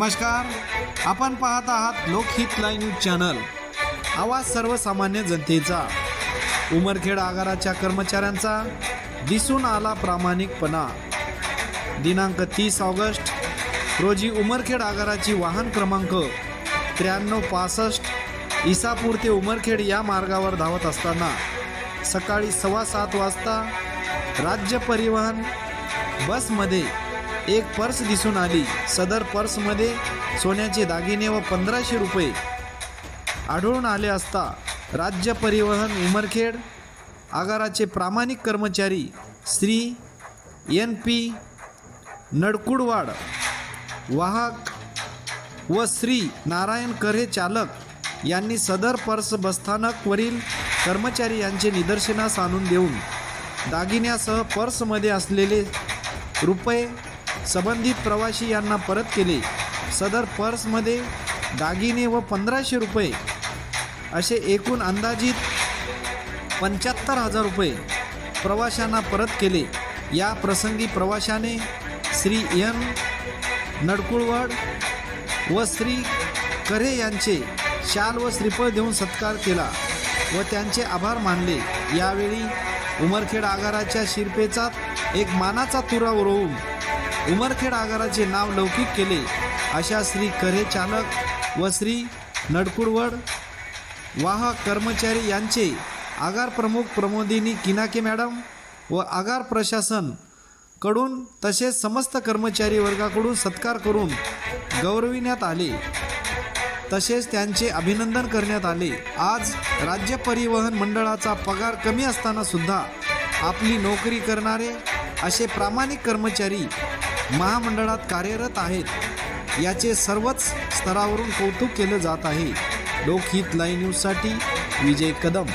नमस्कार, आपण पाहत आहात लोकहित लाईव्ह न्यूज चॅनल, आवाज सर्वसामान्य जनतेचा। उमरखेड आगाराच्या कर्मचाऱ्यांचा दिसून आला प्रामाणिकपणा। दिनांक 30 ऑगस्ट रोजी उमरखेड आगाराची वाहन क्रमांक 9365 इसापूर ते उमरखेड या मार्गावर धावत असताना सकाळी 7:15 वाजता राज्य परिवहन बसमध्ये एक पर्स दिसून आली। सदर पर्समध्ये सोन्याचे दागिने व 1500 रुपये आढळून आले असता राज्य परिवहन उमरखेड आगाराचे प्रामाणिक कर्मचारी श्री NP नडकुडवाड वाहक व श्री नारायण करे चालक यांनी सदर पर्स बसस्थानकवरील कर्मचारी यांचे निदर्शनास आणून देऊन दागिन्यासह पर्समध्ये असलेले रुपये संबंधित प्रवासी यांना परत केले। सदर पर्समध्ये दागिने व 1500 रुपये असे एकूण अंदाजित 75,000 रुपये प्रवाशांना परत केले। या प्रसंगी प्रवाशाने श्री N नडकुळवाड व श्री करे यांचे शाल व श्रीफळ देऊन सत्कार केला व त्यांचे आभार मानले। यावेळी उमरखेड आगाराच्या शिरपेचात एक मानाचा तुरा उडवून उमरखेड आगाराचे नाव लौकिक केले, अशा श्री करे चालक व श्री नडकुळवाड वाहक कर्मचारी यांचे आगार प्रमुख प्रमोदिनी किनाके मॅडम व आगार प्रशासन कडून तसेच समस्त कर्मचारी वर्गाकडून सत्कार करून गौरविण्यात आले, तसेच त्यांचे अभिनंदन करण्यात आले। आज राज्य परिवहन मंडळाचा पगार कमी असताना सुद्धा आपली नोकरी करणारे असे प्रामाणिक कर्मचारी महामंडळात कार्यरत आहेत, याचे सर्वच स्तरावरून कौतुक केले जात आहे। लोकहित लाईव्ह न्यूजसाठी विजय कदम।